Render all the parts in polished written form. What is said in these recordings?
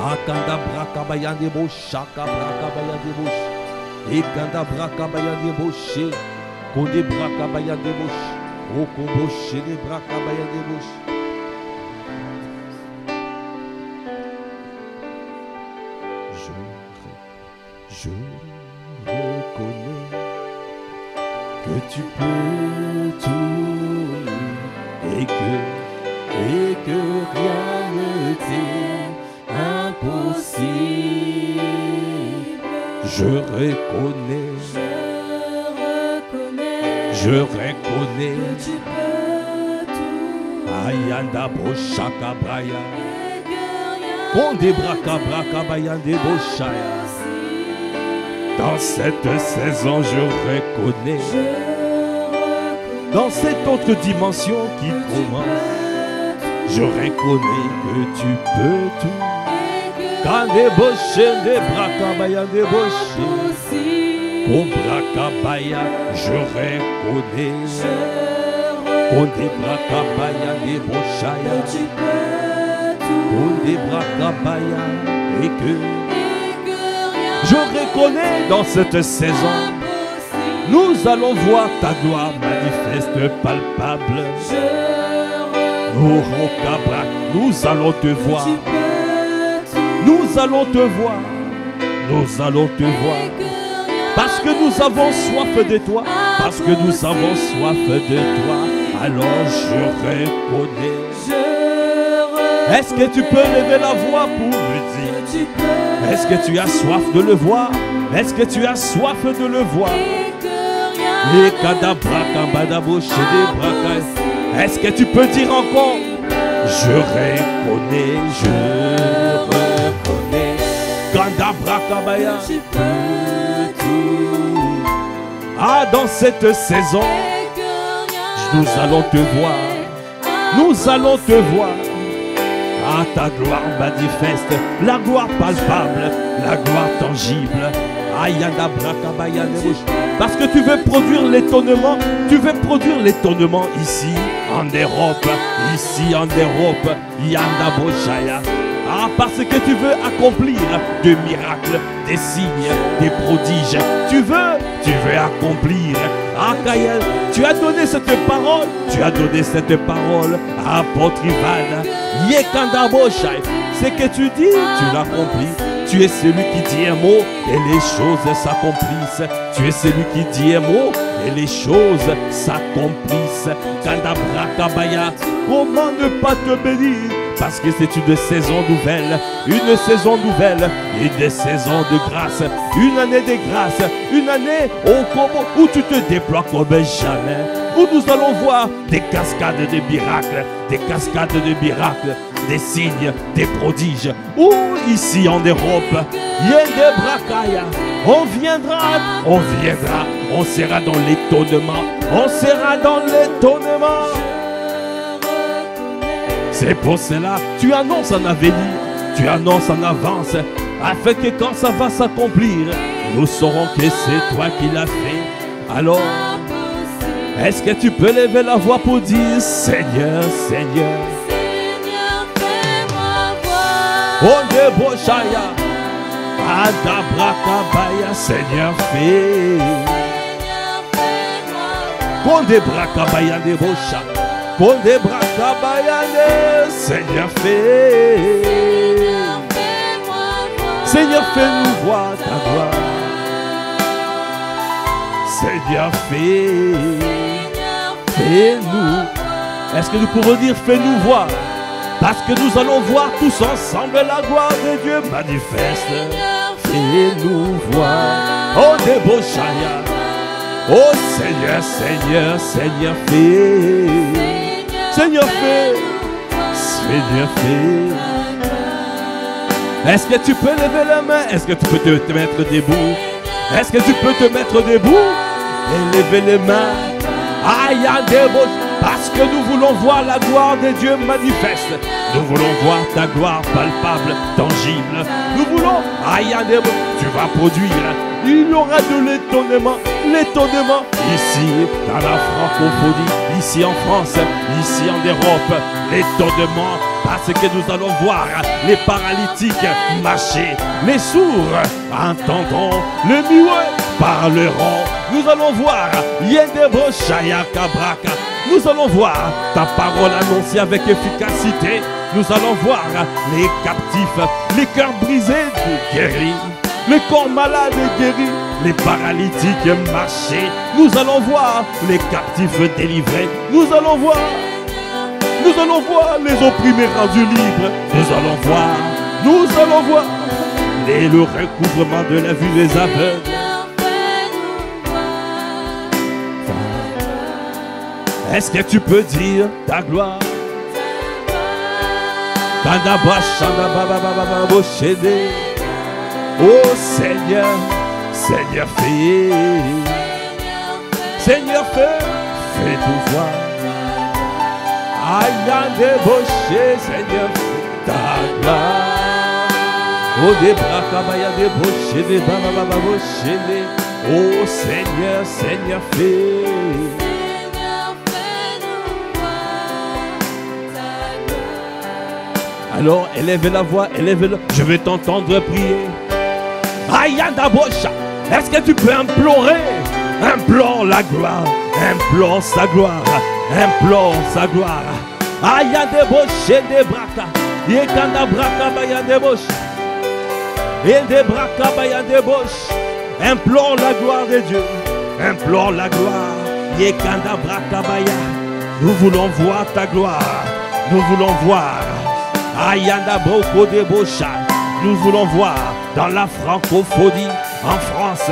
Akanda braka bayande bo shaka braka bayande bo. Ekanda braka bayande bo she. Konde braka bayande bo. Okombo shele braka bayande bo. Je reconnais que tu peux tout et que rien ne t'est impossible. Je reconnais que tu peux tout. Ayanda boshaka braya. Konde braka braka bayande boshaya. Dans cette saison, je reconnais, dans cette autre dimension qui commence, je reconnais que tu peux tout. Quand des bochés, des bracabaya, des bochés, au bracabaya, je reconnais. Quand des bracabaya, des bochaya, quand des bracabaya, et que je reconnais dans cette saison, nous allons voir ta gloire manifeste, palpable. Nous allons te voir. Nous allons te voir. Nous allons te voir. Parce que nous avons soif de toi. Parce que nous avons soif de toi. Alors je reconnais. Est-ce que tu peux lever la voix pour me dire? Est-ce que tu as soif de le voir? Est-ce que tu as soif de le voir? Est-ce que tu peux dire encore? Je reconnais, je reconnais. Ah, dans cette saison, nous allons te voir. Nous allons te voir. Ah, ta gloire manifeste, la gloire palpable, la gloire tangible. Parce que tu veux produire l'étonnement, tu veux produire l'étonnement ici en Europe, Yanda Boshaya. Ah, parce que tu veux accomplir des miracles, des signes, des prodiges. Tu veux accomplir. Ah, Kaël, tu as donné cette parole, à apôtre Ivan. Yekanda Boshaya. Ce que tu dis, tu l'accomplis. Tu es celui qui dit un mot et les choses s'accomplissent. Tu es celui qui dit un mot et les choses s'accomplissent. Kanda Brakabaya, comment ne pas te bénir? Parce que c'est une saison nouvelle, une saison de grâce, une année de grâce, une année où tu te déploies comme jamais, où nous allons voir des cascades de miracles, des signes, des prodiges, où ici en Europe, Yende Brakaya, on sera dans l'étonnement, C'est pour cela, tu annonces en avenir, tu annonces en avance, afin que quand ça va s'accomplir, nous saurons que c'est toi qui l'as fait. Alors, est-ce que tu peux lever la voix pour dire Seigneur, Seigneur, fais-moi voir. Onde Boshaya, Adabrakabaya, Seigneur, fais-moi. Onde Brakabaya de Boshaya. Konde Brakabayane, Seigneur, Seigneur, fais-nous voir ta gloire. Seigneur, fais-nous. Est-ce que nous pouvons dire fais-nous voir? Parce que nous allons voir tous ensemble la gloire de Dieu manifeste. Fais-nous voir. Oh, Deboshaya. Oh, Seigneur, Seigneur, Seigneur, fais. Seigneur, fais. Seigneur, fais. Est-ce que tu peux lever la main? Est-ce que tu peux te mettre debout? Est-ce que tu peux te mettre debout et lever les mains? Aïe, parce que nous voulons voir la gloire de Dieu manifeste. Nous voulons voir ta gloire palpable, tangible. Nous voulons, aïe, tu vas produire. Il y aura de l'étonnement ici dans la francophonie, ici en France, ici en Europe. L'étonnement parce que nous allons voir les paralytiques marcher, les sourds entendront, les muets parleront. Nous allons voir Yendebo Shaya Kabraka. Nous allons voir ta parole annoncée avec efficacité. Nous allons voir les captifs, les cœurs brisés guéris, les corps malades guéris, les paralytiques marcher. Nous allons voir les captifs délivrés. Nous allons voir les opprimés rendus libres. Nous allons voir le recouvrement de la vue des aveugles. Est-ce que tu peux dire ta gloire? Oh Seigneur, Seigneur fais tout voir. Aïe, débauché, Seigneur, ta gloire. Oh, des bras, cabaya, débauché, des baba, débauché. Oh, Seigneur, Seigneur, fais. Alors, élève la voix, élève-la. Je vais t'entendre prier. Aïe, débauché. Est-ce que tu peux implorer? Implore la gloire, implore sa gloire. Implore sa gloire. Aya débauché des braka. Yekanda braka baya débauche. Et des braka baya débauche. Implore la gloire de Dieu. Implore la gloire. Yekanda braka baya. Nous voulons voir ta gloire. Nous voulons voir. Ayanda broko débaucha. Nous voulons voir dans la francophonie en France.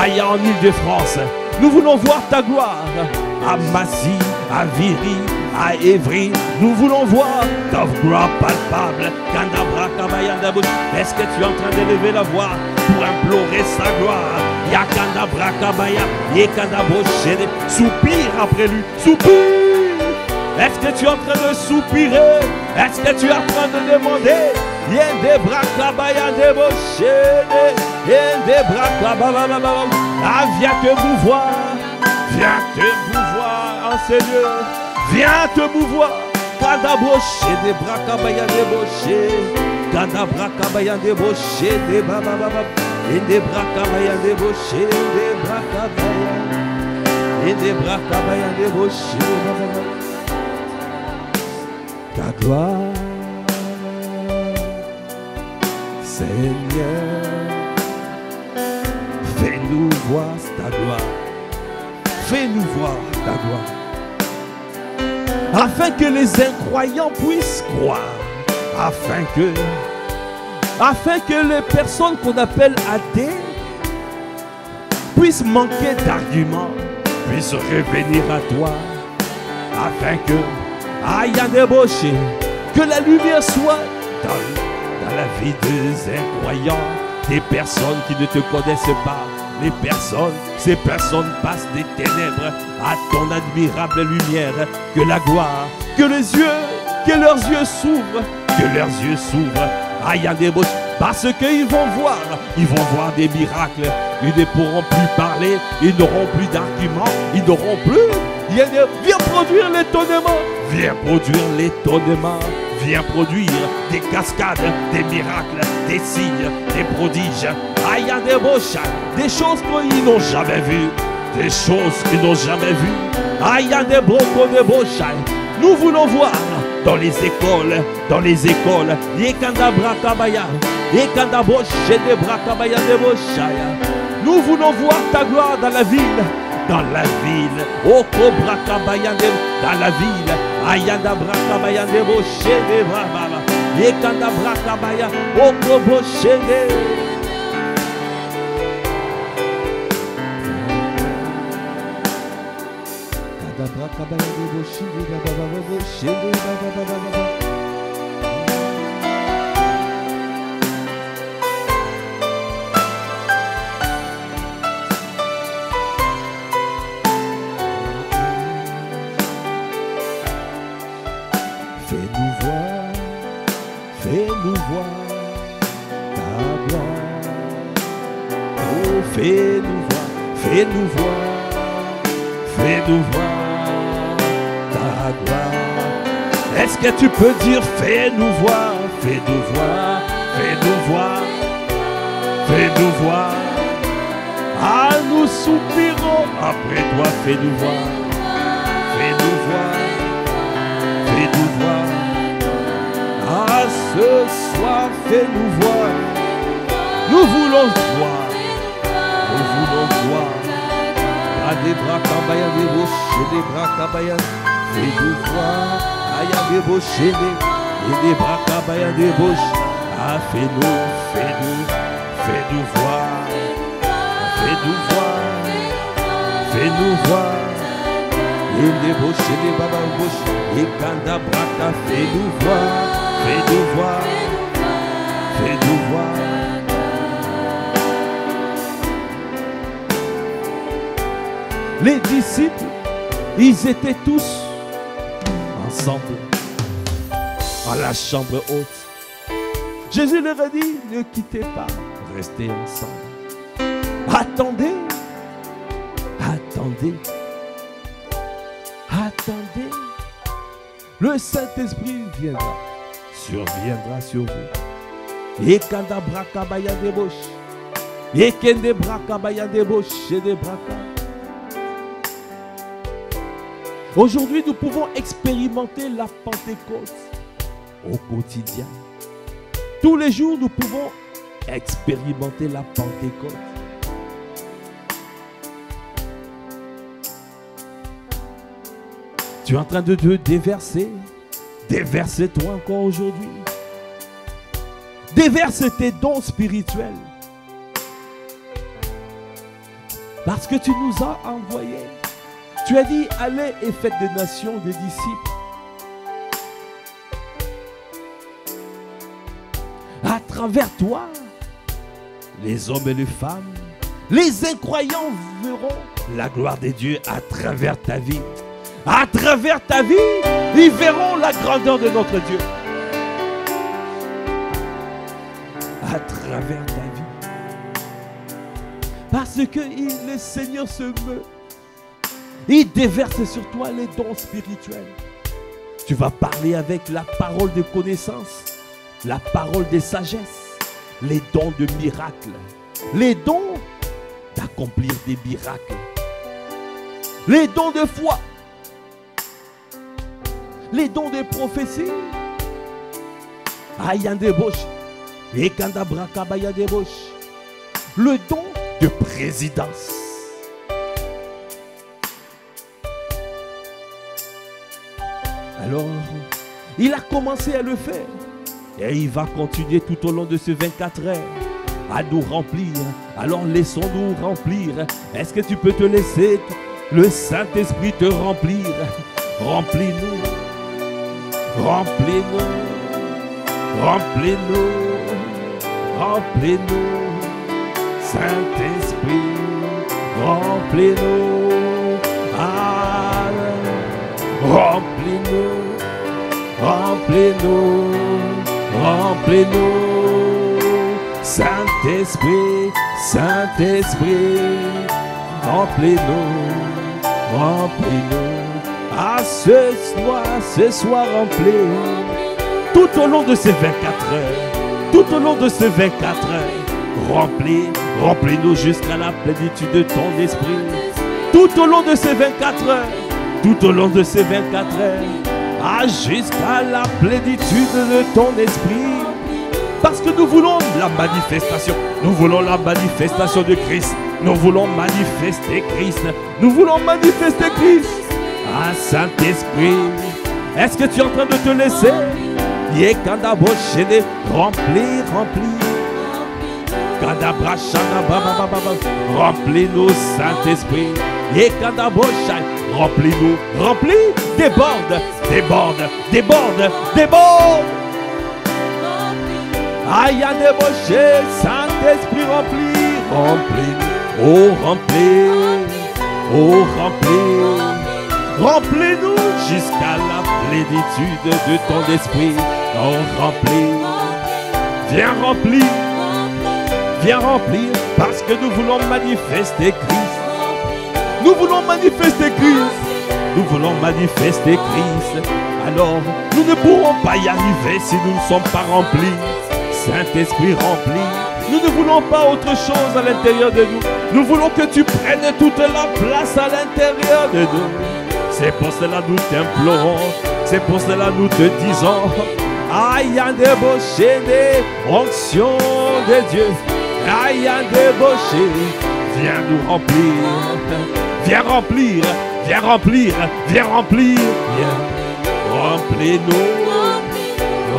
Aya en Île-de-France. Nous voulons voir ta gloire. À Massy, à Viry, à Évry, nous voulons voir ta gloire palpable. Est-ce que tu es en train d'élever la voix pour implorer sa gloire? Yakanda Brakabaya, Yekanda Boshede, soupire après lui, soupire. Est-ce que tu es en train de soupirer? Est-ce que tu es en train de demander? Yende Brakabaya de Boshede, Yende Brakabaya, ah, viens te mouvoir. Viens te mouvoir, Seigneur. Viens te mouvoir. Kadaboché des brakabaya débauché. Kadabrakabaya débauché des babababa. Et des brakabaya débauché des brakabaya. Et des brakabaya débauché des babababa. Ta gloire, Seigneur. Fais-nous voir ta gloire. Fais-nous voir ta gloire, afin que les incroyants puissent croire, afin que les personnes qu'on appelle athées puissent manquer d'arguments, puissent revenir à toi, afin que, aïe, débauché, que la lumière soit dans la vie des incroyants, des personnes qui ne te connaissent pas. Ces personnes passent des ténèbres à ton admirable lumière. Que la gloire, que leurs yeux s'ouvrent, Aïe, débauche, parce qu'ils vont voir des miracles. Ils ne pourront plus parler, ils n'auront plus d'arguments, ils n'auront plus. Viens produire l'étonnement. Viens produire des cascades, des miracles, des signes, des prodiges. Aïe, des choses qu'ils n'ont jamais vues. Aïe, nous voulons voir dans les écoles, Yekanda Brakabaya, Yekanda Boshé de Brakabaya de Boshaya. Nous voulons voir ta gloire dans la ville, Oko Brakabaya dans la ville. Ayanda Brakabaya de Boshé de Brababa, Yekanda Brakabaya, Oko Boshé de. Brakabaya de Boshé de Brababa, Boshé de Brababa. Fais-nous voir ta gloire. Oh, fais-nous voir ta gloire. Est-ce que tu peux dire, fais-nous voir, fais-nous voir, fais-nous voir, fais-nous voir. Ah, nous soupirons après toi, fais-nous voir, fais-nous voir, fais-nous voir. Ah, ce soir, fais-nous voir. Nous voulons voir, nous voulons voir. Ah, des bras cabaya, des bouches, des bras cabaya, fais-nous voir. Ah, des bouches, des bras cabaya, des bouches. Ah, fais-nous, fais-nous, fais-nous voir. Fais-nous voir, fais-nous voir. Et les bouches, et les babas bouches, et Kanda Braka, fais-nous voir, fais-nous voir, fais-nous voir. Les disciples, ils étaient tous ensemble à la chambre haute. Jésus leur a dit, ne quittez pas, restez ensemble. Attendez, attendez, attendez. Le Saint-Esprit surviendra sur vous. Et quand des bracabaya débauche, et quand des bracabaya débauche, et des bracas. Aujourd'hui, nous pouvons expérimenter la Pentecôte au quotidien. Tous les jours, nous pouvons expérimenter la Pentecôte. Tu es en train de te déverser. Déverse-toi encore aujourd'hui. Déverse tes dons spirituels. Parce que tu nous as envoyés. Tu as dit, allez et faites des nations des disciples. À travers toi, les hommes et les femmes, les incroyants verront la gloire de Dieu à travers ta vie. À travers ta vie, ils verront la grandeur de notre Dieu. À travers ta vie. Parce que le Seigneur se meut. Il déverse sur toi les dons spirituels. Tu vas parler avec la parole de connaissance, la parole de sagesse, les dons de miracles, les dons d'accomplir des miracles, les dons de foi, les dons de prophétie. Ayan débauche, et Kandabraka débauche, le don de présidence. Alors, il a commencé à le faire. Et il va continuer tout au long de ces 24 heures à nous remplir. Alors laissons-nous remplir. Est-ce que tu peux te laisser le Saint-Esprit te remplir? Remplis-nous. Remplis-nous. Remplis-nous. Remplis-nous. Saint-Esprit. Remplis-nous. Ah, remplis-nous. Remplis-nous. Remplis-nous, Saint-Esprit, Saint-Esprit, remplis-nous, remplis-nous. Ah, ce soir remplis, tout au long de ces 24 heures, tout au long de ces 24 heures, remplis-nous jusqu'à la plénitude de ton esprit. Tout au long de ces 24 heures, tout au long de ces 24 heures, ah, jusqu'à la plénitude de ton esprit. Parce que nous voulons la manifestation. Nous voulons la manifestation de Christ. Nous voulons manifester Christ. Nous voulons manifester Christ. Ah, Saint-Esprit, est-ce que tu es en train de te laisser? Remplis, remplis. Remplis-nous, Saint-Esprit. Remplis-nous, remplis, déborde, déborde, déborde, déborde. Aïe, à débaucher, Saint-Esprit, remplis, remplis, oh, remplis, oh, remplis. Remplis-nous jusqu'à la plénitude de ton esprit. Oh, remplis, viens remplir, viens remplir, parce que nous voulons manifester Christ. Nous voulons manifester Christ. Nous voulons manifester Christ. Alors, nous ne pourrons pas y arriver si nous ne sommes pas remplis. Saint-Esprit rempli. Nous ne voulons pas autre chose à l'intérieur de nous. Nous voulons que tu prennes toute la place à l'intérieur de nous. C'est pour cela nous t'implorons. C'est pour cela nous te disons, aïe un débauché des onctions de Dieu. Aïe un débauché. Viens nous remplir. Viens remplir. Viens remplir. Viens remplir. Viens. Remplis-nous.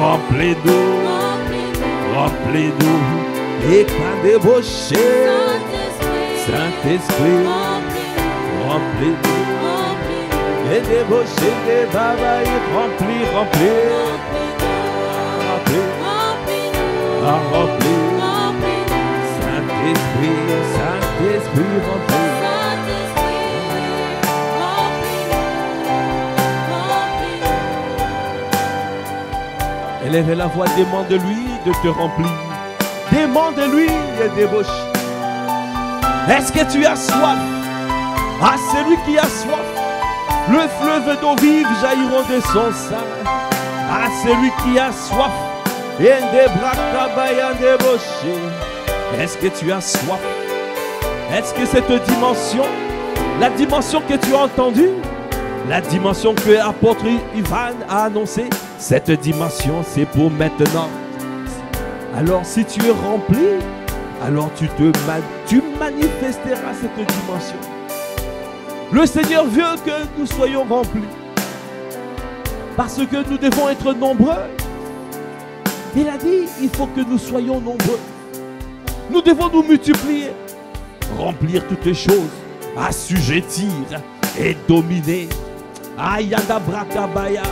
Remplis-nous. Remplis-nous. Et pas débauché. Saint-Esprit. Remplis-nous. Et débauché des babailles. Remplis, remplis. Remplis. Remplis. Saint-Esprit. Saint-Esprit remplis. Élève la voix, demande-lui de te remplir. Demande-lui et débauche. Est-ce que tu as soif? Ah, celui qui a soif, le fleuve d'eau vive jailliront de son sein. Ah, celui qui a soif, est-ce que tu as soif? Est-ce que cette dimension, la dimension que tu as entendue, la dimension que l'apôtre Ivan a annoncée, cette dimension c'est pour maintenant. Alors si tu es rempli, alors tu manifesteras cette dimension. Le Seigneur veut que nous soyons remplis. Parce que nous devons être nombreux. Il a dit, il faut que nous soyons nombreux. Nous devons nous multiplier. Remplir toutes les choses. Assujettir et dominer. Ayada Brakabaya.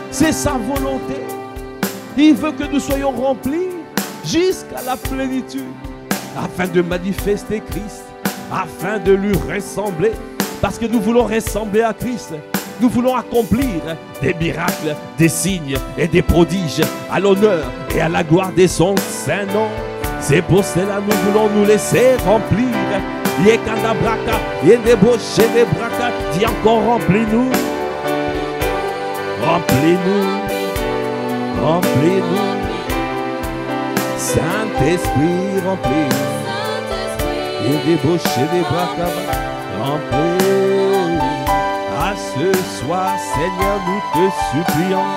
C'est sa volonté. Il veut que nous soyons remplis jusqu'à la plénitude. Afin de manifester Christ. Afin de lui ressembler. Parce que nous voulons ressembler à Christ. Nous voulons accomplir des miracles, des signes et des prodiges à l'honneur et à la gloire de son saint nom. C'est pour cela que nous voulons nous laisser remplir. Yekanda braka, yendeboche les braka, dis encore remplis-nous. Remplis-nous. Remplis-nous. Saint-Esprit remplis. Yendeboche les braka, remplis. À ce soir, Seigneur, nous te supplions.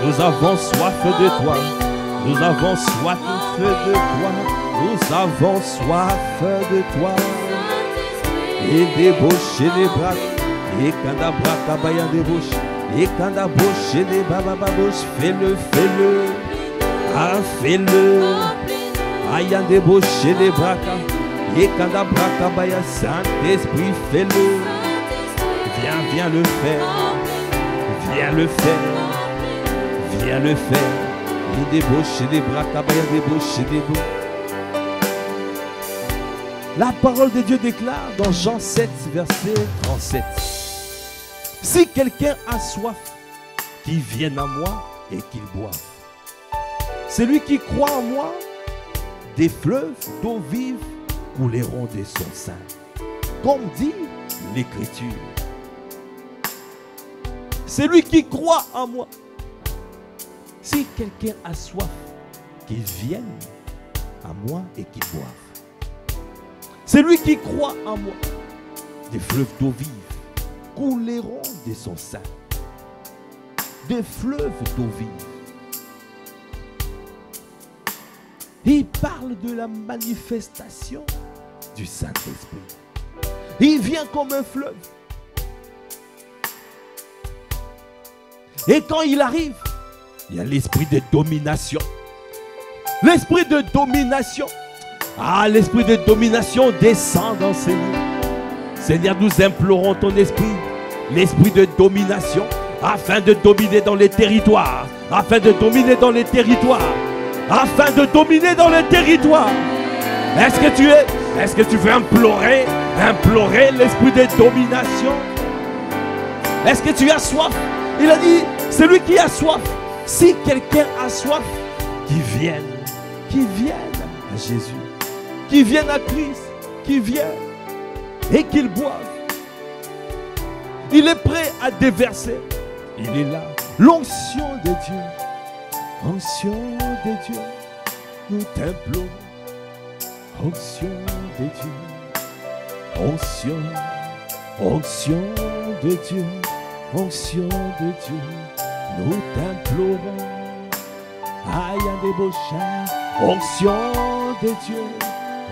Nous avons soif de toi. Nous avons soif de toi. Nous avons soif de toi. Et débaucher les bras. Et quand la bras baya débauche. Et quand la bouche les babababouche. Fais-le, fais-le. Ah, fais-le. Aïe, débaucher les bras. Et quand la bras baya, Saint-Esprit, fais-le. Viens, viens le faire. Viens le faire. Viens le faire. Et débaucher les bras, cabaya débaucher les bras. La parole de Dieu déclare dans Jean 7, verset 37. Si quelqu'un a soif, qu'il vienne à moi et qu'il boive. Celui qui croit en moi, des fleuves d'eau vive couleront de son sein. Comme dit l'Écriture. Celui qui croit en moi. Si quelqu'un a soif, qu'il vienne à moi et qu'il boive. Celui qui croit en moi, des fleuves d'eau vive couleront de son sein. Des fleuves d'eau vive. Il parle de la manifestation du Saint-Esprit. Il vient comme un fleuve. Et quand il arrive, il y a l'esprit de domination. L'esprit de domination. Ah, l'esprit de domination descend dans ces lieux. Seigneur, nous implorons ton esprit. L'esprit de domination. Afin de dominer dans les territoires. Afin de dominer dans les territoires. Afin de dominer dans les territoires. Est-ce que tu veux implorer l'esprit de domination? Est-ce que tu as soif? Il a dit, celui qui a soif, si quelqu'un a soif, qu'il vienne à Jésus, qu'il vienne à Christ, qu'il vienne et qu'il boive. Il est prêt à déverser. Il est là. L'onction de Dieu. Onction de Dieu. Nous t'implorons. Onction de Dieu. Onction. Onction de Dieu. Onction de Dieu. Nous t'implorons. Aïe, des beaux chats. Onction de Dieu.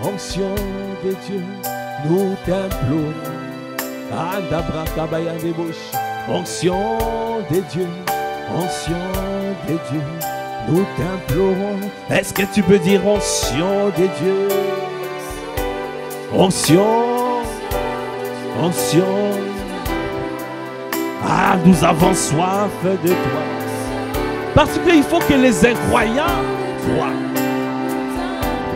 Onction de Dieu. Nous t'implorons. Adabracabaya des bouches. Onction de Dieu. Onction de Dieu. Nous t'implorons. Est-ce que tu peux dire onction de Dieu? Onction. Onction. Ah, nous avons soif de toi. Parce qu'il faut que les incroyants croient.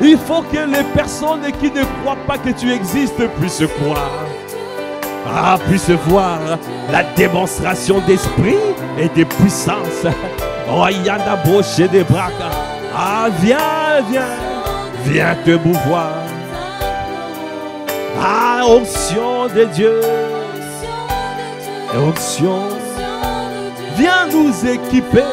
Il faut que les personnes qui ne croient pas que tu existes puissent croire. Ah, puissent voir la démonstration d'esprit et de puissance. Oh, Yanda Broché des Braca. Ah, viens, viens, viens te mouvoir. Ah, onction de Dieu. Onction. Viens nous équiper.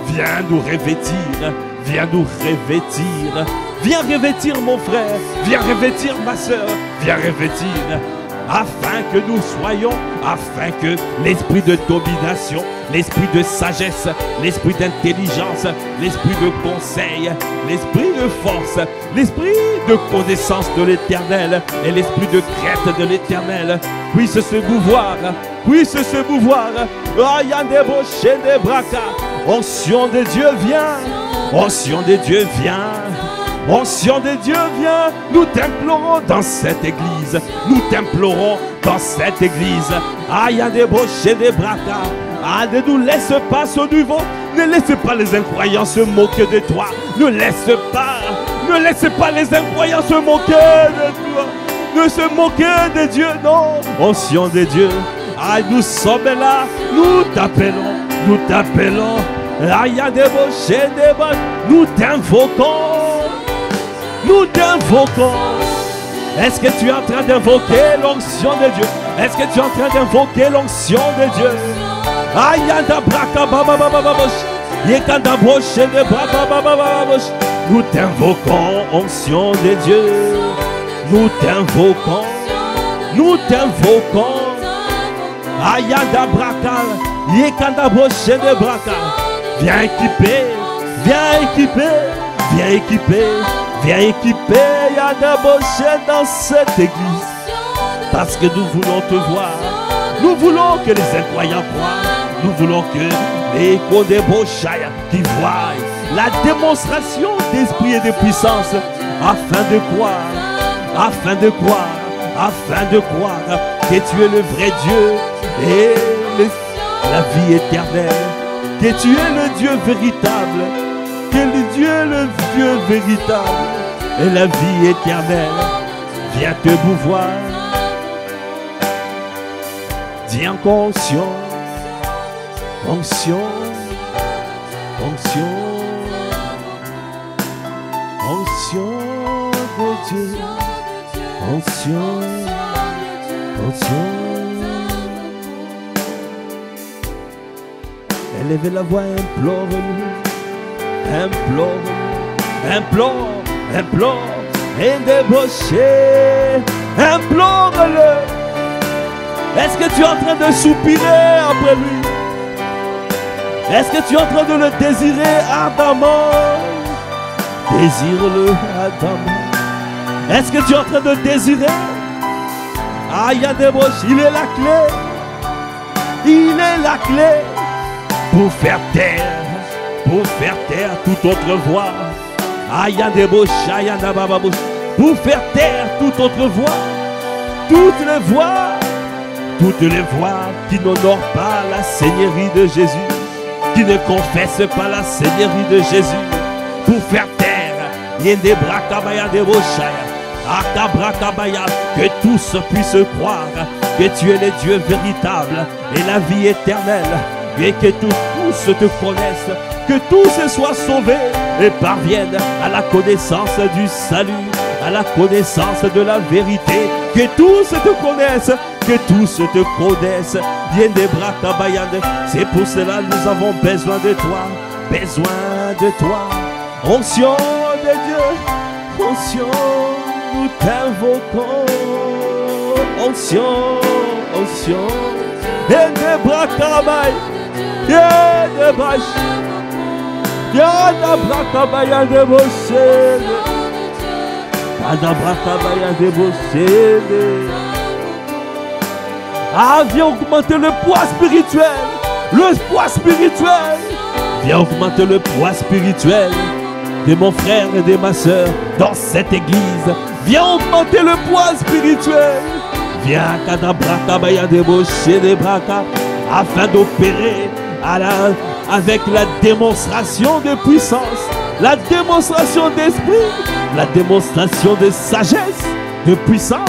Viens nous revêtir. Viens nous revêtir. Viens revêtir mon frère. Viens revêtir ma soeur. Viens revêtir. Afin que nous soyons, afin que l'esprit de domination, l'esprit de sagesse, l'esprit d'intelligence, l'esprit de conseil, l'esprit de force, l'esprit de connaissance de l'Éternel et l'esprit de crainte de l'Éternel puisse se mouvoir, puisse se mouvoir. Onction de Dieu vient, onction de Dieu vient. Onction de Dieu, viens, nous t'implorons dans cette église. Nous t'implorons dans cette église. Aïe, des brochets, des bracas. Ah, ne nous laisse pas ce niveau. Ne laisse pas les incroyants se moquer de toi. Ne laisse pas les incroyants se moquer de toi. Ne se moquer de Dieu, non. Onction de Dieu. Ah, nous sommes là. Nous t'appelons. Nous t'appelons. Aïe, des brochets, des bracas. Nous t'invoquons. Nous t'invoquons. Est-ce que tu es en train d'invoquer l'onction de Dieu? Est-ce que tu es en train d'invoquer l'onction de Dieu? Nous t'invoquons, onction de Dieu. Nous t'invoquons. Nous t'invoquons. Viens équiper. Viens équiper. Viens équiper. Viens équiper Yadaboché dans cette église. Parce que nous voulons te voir. Nous voulons que les incroyants croient. Nous voulons que les Kodeboshaya qui voient la démonstration d'esprit et de puissance. Afin de croire. Afin de croire. Afin de croire que tu es le vrai Dieu et la vie éternelle. Que tu es le Dieu véritable. Que le Dieu véritable et la vie éternelle. Viens te mouvoir. Dis encore onction. Onction. Onction. Onction de Dieu. Onction. Onction. Élevez la voix, implore-nous. Implore, implore, implore, et débaucher, implore-le. Est-ce que tu es en train de soupirer après lui? Est-ce que tu es en train de le désirer ardemment? Désire-le ardemment. Est-ce que tu es en train de désirer? Ah, il y a des bouches, il est la clé. Il est la clé pour faire taire. Pour faire taire toute autre voix. Aïe, des bouches, aïe, bababouche. Pour faire taire toute autre voix. Toutes les voix qui n'honorent pas la Seigneurie de Jésus, qui ne confessent pas la Seigneurie de Jésus. Pour faire taire, yende brakabaya des bouchaya. Akabrakabaya, que tous puissent croire que tu es le Dieu véritable et la vie éternelle. Et que tous te connaissent, que tous soient sauvés et parviennent à la connaissance du salut, à la connaissance de la vérité. Que tous te connaissent, que tous te connaissent. C'est pour cela que nous avons besoin de toi, besoin de toi. Onction de Dieu, onction, nous t'invoquons. Onction, onction, et des bras travail, et des bras, et des bras travail, et des bras, et des bras travail, et des bras. Ah, viens augmenter le poids spirituel, le poids spirituel. Viens augmenter le poids spirituel de mon frère et de ma soeur dans cette église. Viens augmenter le poids spirituel. Viens, afin d'opérer avec la démonstration de puissance, la démonstration d'esprit, la démonstration de sagesse, de puissance.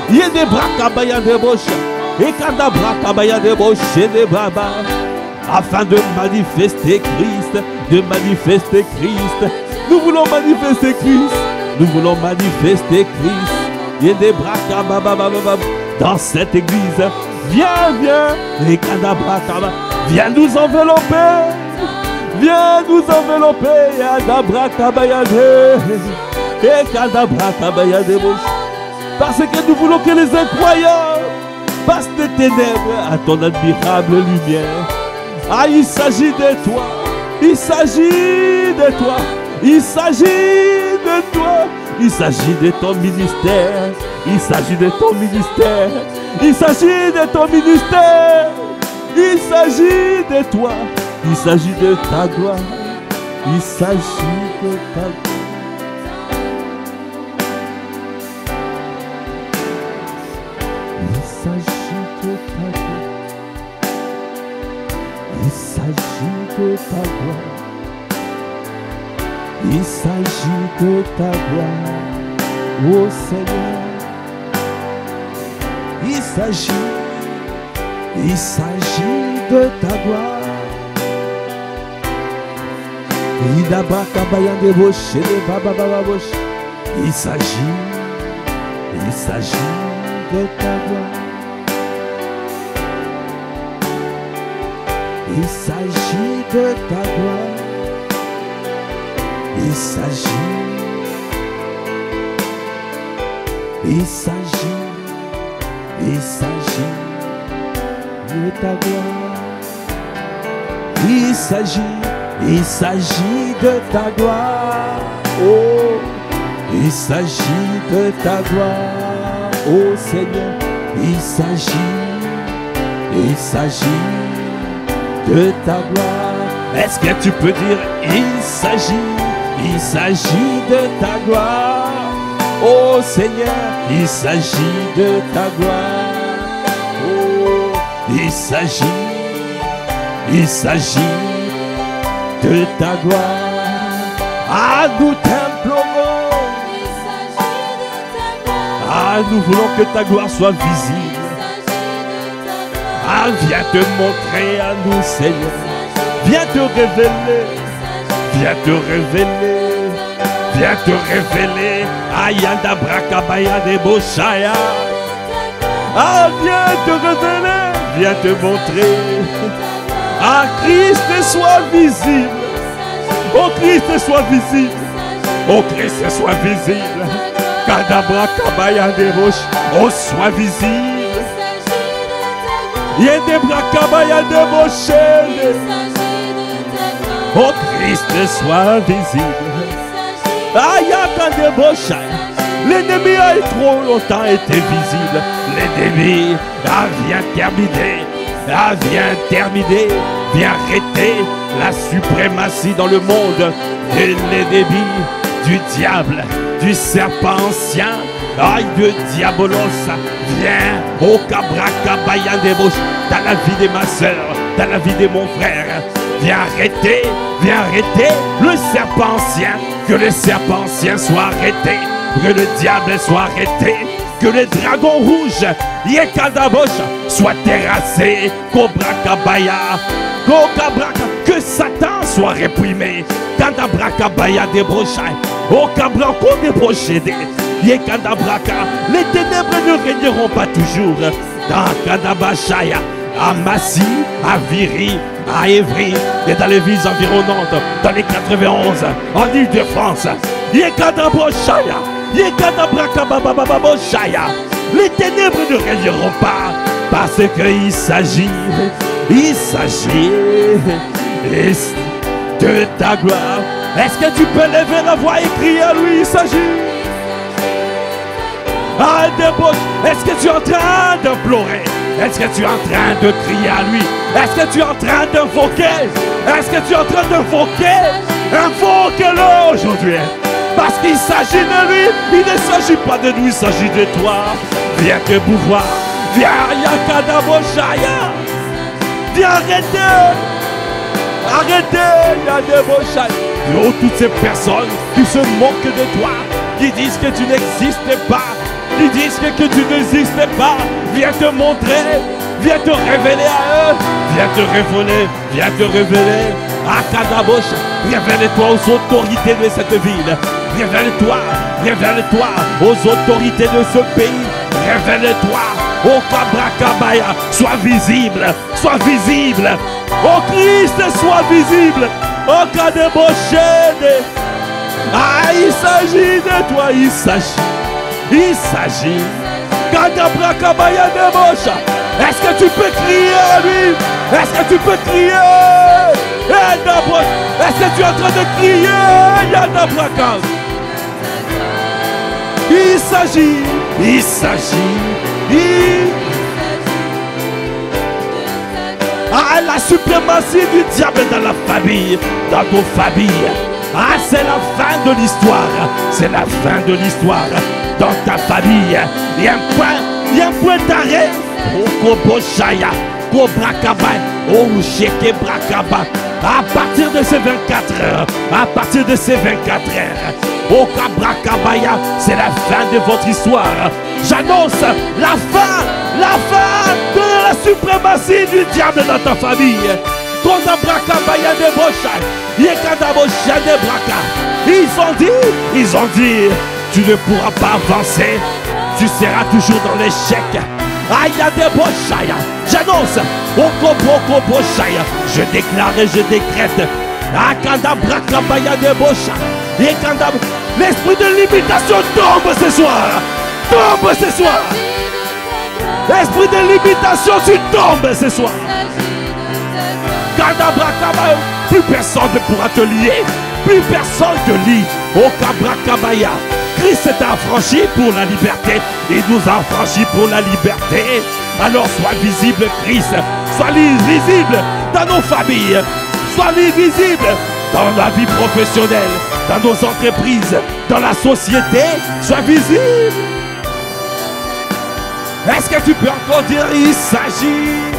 Il y a des bras kabaya de bouche. Et afin de manifester Christ, de manifester Christ. Nous voulons manifester Christ. Nous voulons manifester Christ. Il y a des bras dans cette église. Viens, viens. Et viens nous envelopper. Viens nous envelopper. Parce que nous voulons que les incroyants passe des ténèbres à ton admirable lumière. Ah, il s'agit de toi. Il s'agit de toi. Il s'agit de toi. Il s'agit de ton ministère. Il s'agit de ton ministère. Il s'agit de ton ministère. Il s'agit de toi. Il s'agit de ta gloire. Il s'agit de ta gloire. Il s'agit de ta gloire. Il s'agit de ta gloire, ô Seigneur. Il s'agit de ta gloire. Il s'agit de ta gloire. Il s'agit de ta gloire. Il s'agit de ta gloire. Il s'agit de ta gloire. Oh, il s'agit de ta gloire. Oh Seigneur, il s'agit de ta gloire. Est-ce que tu peux dire il s'agit de ta gloire. Oh Seigneur, il s'agit de ta gloire. Oh, il s'agit de ta gloire. Ah, nous t'implorons. Ah, nous voulons que ta gloire soit visible. Ah, viens te montrer à nous, Seigneur. Viens te révéler. Viens te révéler. Viens te révéler. Ayanda Brakabaya de Boshaya. Ah, viens te révéler. Viens te montrer. Ah, Christ soit visible. Oh, Christ soit visible. Oh, Christ soit visible. Kadabra Kabaya de Bosh. Oh, soit visible. Yedebra Kabaya de Bosh. Oh, Christ soit visible. L'ennemi a trop longtemps été visible. L'ennemi vient terminer. Vient terminer. Vient arrêter la suprématie dans le monde de l'ennemi, du diable, du serpent ancien. Aïe de diabolos. Viens au Kabrakabaya de Bosh, dans la vie de ma soeur, dans la vie de mon frère. Viens arrêter le serpent ancien. Que le serpent ancien soit arrêté. Que le diable soit arrêté. Que le dragon rouge, Yekadabosh, soit terrassé. Kobrakabaya. Que Satan soit réprimé. Kadabrakabaya débrochai. Au Kabrako débroché. Yekadabraka. Les ténèbres ne régneront pas toujours. dans Kadabashaya, à Massy, à Viry, à Évry et dans les villes environnantes, dans les 91, en Ile-de-France. Yekadaboshaya, Yekadabrakababababoshaya. Les ténèbres ne régneront pas parce qu'il s'agit de ta gloire. Est-ce que tu peux lever la voix et crier à lui? Il s'agit. Ah, débauche. Est-ce que tu es en train d'implorer? Est-ce que tu es en train de crier à lui? Est-ce que tu es en train d'invoquer? Est-ce que tu es en train d'invoquer? Invoque-le aujourd'hui. Parce qu'il s'agit de lui. Il ne s'agit pas de nous, il s'agit de toi. Viens te pouvoir. Viens, Yakadaboshaya. Viens arrêter. Arrêtez, Yakadaboshaya. Oh, toutes ces personnes qui se moquent de toi, qui disent que tu n'existes pas, qui disent que tu n'existes pas, viens te montrer, viens te révéler à eux, viens te révéler à Kadabosh, révèle-toi aux autorités de cette ville, révèle-toi aux autorités de ce pays, révèle-toi au Kabrakabaya, sois visible, au Christ, sois visible, au Kadaboshede. Ah, il s'agit de toi, il s'agit. Kadabrakabaya Debosha. Est-ce que tu peux crier à lui? Est-ce que tu peux crier? Est-ce que tu es en train de crier? Yadabrakab. Il s'agit. Ah, la suprématie du diable dans la famille, dans ton famille. Ah, c'est la fin de l'histoire. C'est la fin de l'histoire. Dans ta famille, il y a un point d'arrêt. Oh, Koboshaya, Kobrakaba, oh, Sheke Brakaba. À partir de ces 24 heures, oh, Kabrakabaya, c'est la fin de votre histoire. J'annonce la fin de la suprématie du diable dans ta famille. Ils ont dit, tu ne pourras pas avancer, tu seras toujours dans l'échec. J'annonce, je déclare et je décrète, l'esprit de limitation tombe ce soir. Esprit de limitation, tu tombes ce soir. Plus personne ne pourra te lier. Plus personne te lie. Au Kabrakabaya. Christ t'a affranchi pour la liberté. Il nous a affranchis pour la liberté. Alors sois visible, Christ. Sois visible dans nos familles. Sois visible dans la vie professionnelle, dans nos entreprises, dans la société. Sois visible. Est-ce que tu peux encore dire il s'agit?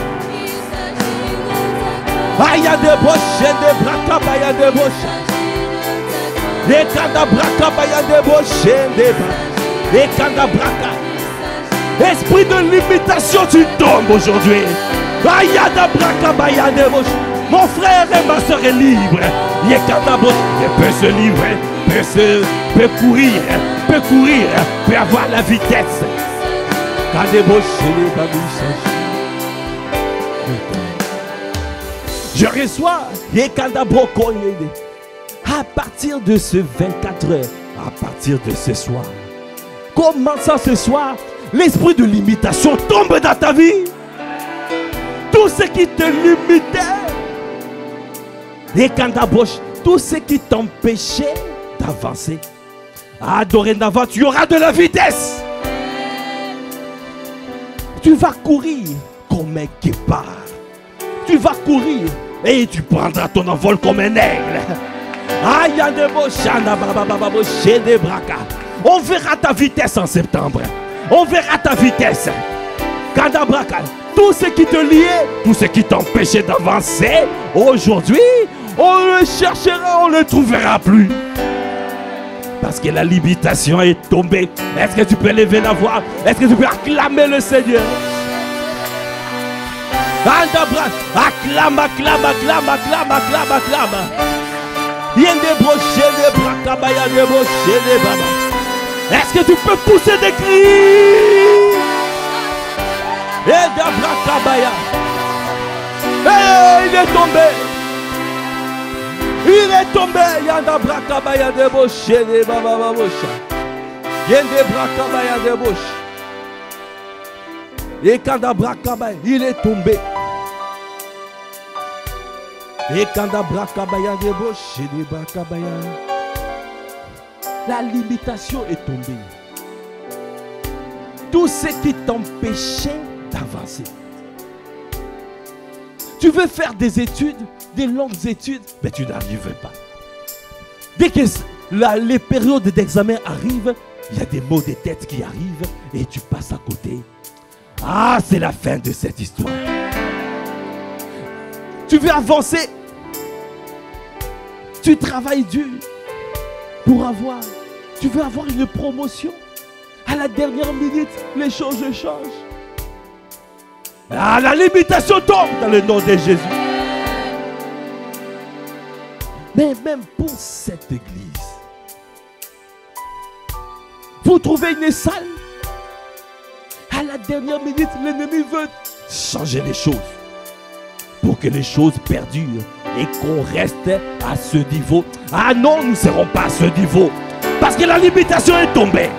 Aya de boche, de braka, baya de boche. Les kanda braka, baya de boche, les kanda braka. Esprit de limitation, tu tombes aujourd'hui. Aya de braka, baya de boche. Mon frère et ma soeur est libre. Les kanda boche, il peut se livrer, peut courir, peut avoir la vitesse. Je reçois à partir de ce 24 heures, à partir de ce soir. Comment ça ce soir? L'esprit de limitation tombe dans ta vie. Tout ce qui te limitait, tout ce qui t'empêchait d'avancer, dorénavant tu auras de la vitesse. Tu vas courir comme un guépard. Tu vas courir et tu prendras ton envol comme un aigle. On verra ta vitesse en septembre. On verra ta vitesse. Tout ce qui te liait, tout ce qui t'empêchait d'avancer, aujourd'hui, on le cherchera, on ne le trouvera plus. Parce que la limitation est tombée. Est-ce que tu peux lever la voix? Est-ce que tu peux acclamer le Seigneur? Acclame, acclame, acclame, acclame, acclame, acclame. Est-ce que tu peux pousser des cris? Et d'Abrakabaya. Et il est tombé. Il est tombé. Yanda Brakabaya de Bosch. Yende Baba Bosha. Yende Brakabaya de Bosch. Et Kanda Brakabaya, il est tombé. Et Kanda Brakabaya de Bosch. Yende Brakabaya. La limitation est tombée. Tout ce qui t'empêchait d'avancer. Tu veux faire des études, des longues études, mais tu n'arrives pas. Dès que les périodes d'examen arrivent, il y a des maux de tête qui arrivent et tu passes à côté. Ah, c'est la fin de cette histoire. Tu veux avancer. Tu travailles dur pour avoir. Tu veux avoir une promotion. À la dernière minute, les choses changent. Ah, la limitation tombe dans le nom de Jésus. Mais même pour cette église, vous trouvez une salle. À la dernière minute, l'ennemi veut changer les choses pour que les choses perdurent et qu'on reste à ce niveau. Ah non, nous ne serons pas à ce niveau parce que la limitation est tombée.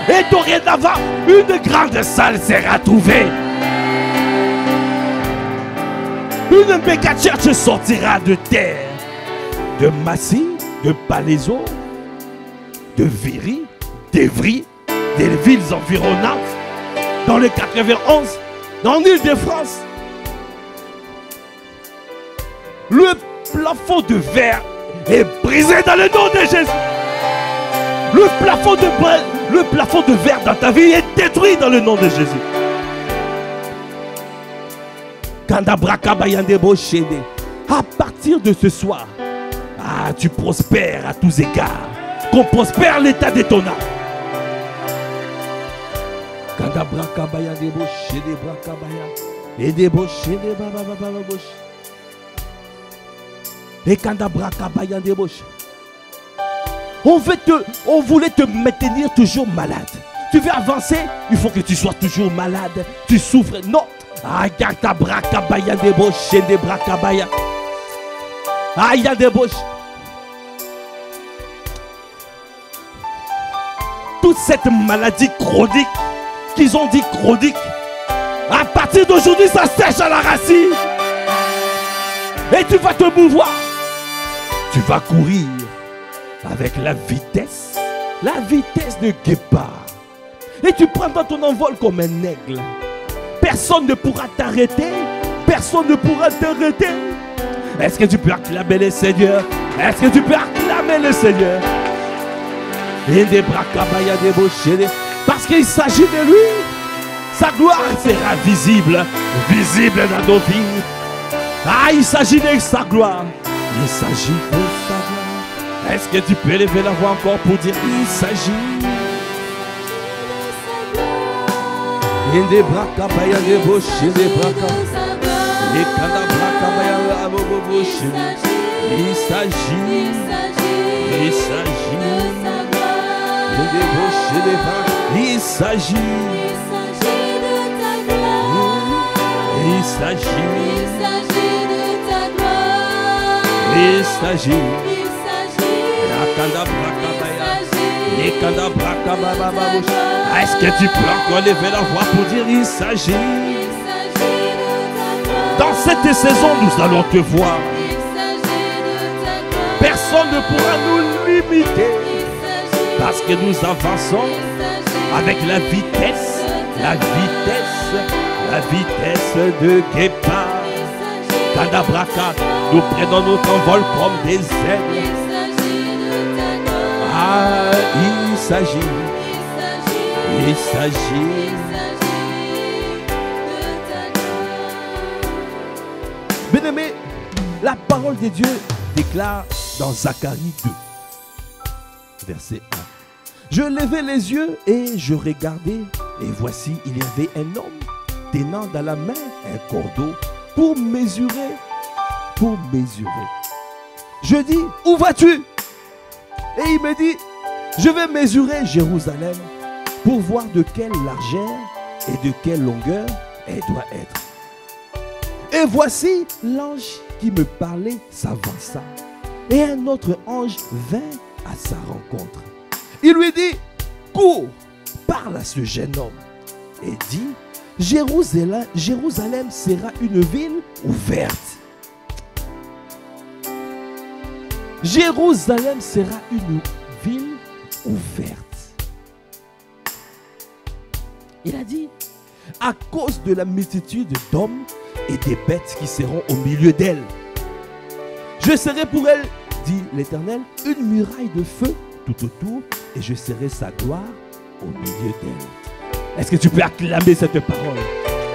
Et dorénavant, une grande salle sera trouvée. Une méga church sortira de terre, de Massy, de Palaiseau, de Viry, d'Evry, des villes environnantes, dans le 91, dans l'Île-de-France. Le plafond de verre est brisé dans le nom de Jésus. Le plafond de verre dans ta vie est détruit dans le nom de Jésus. À partir de ce soir, ah, tu prospères à tous égards. Qu'on prospère l'état de ton âme. On voulait te maintenir toujours malade. Tu veux avancer, il faut que tu sois toujours malade. Tu souffres. Non. Toute cette maladie chronique, qu'ils ont dit chronique, à partir d'aujourd'hui, ça sèche à la racine. Et tu vas te mouvoir. Tu vas courir avec la vitesse de guépard. Et tu prends dans ton envol comme un aigle. Personne ne pourra t'arrêter. Personne ne pourra t'arrêter. Est-ce que tu peux acclamer le Seigneur? Est-ce que tu peux acclamer le Seigneur? Parce qu'il s'agit de lui. Sa gloire sera visible. Visible dans nos vies. Ah, il s'agit de sa gloire. Il s'agit de sa gloire. Est-ce que tu peux lever la voix encore pour dire il s'agit? Il s'agit. Est-ce que tu peux encore lever la voix pour dire il s'agit? Dans cette saison, nous allons te voir. Personne ne pourra nous limiter parce que nous avançons avec la vitesse de guépard. Kadabraka, nous prenons notre envol comme des ailes. Ah, il s'agit. Bien-aimé, la parole de Dieu déclare dans Zacharie 2, verset 1. Je levai les yeux et je regardai, et voici, il y avait un homme tenant dans la main un cordeau pour mesurer. Je dis, où vas-tu? Et il me dit, je vais mesurer Jérusalem pour voir de quelle largeur et de quelle longueur elle doit être. Et voici l'ange qui me parlait s'avança. Et un autre ange vint à sa rencontre. Il lui dit, cours, parle à ce jeune homme. Et dit, Jérusalem sera une ville ouverte. Jérusalem sera une ville ouverte. Il a dit, à cause de la multitude d'hommes et des bêtes qui seront au milieu d'elle. Je serai pour elle, dit l'Éternel, une muraille de feu tout autour, et je serai sa gloire au milieu d'elle. Est-ce que tu peux acclamer cette parole?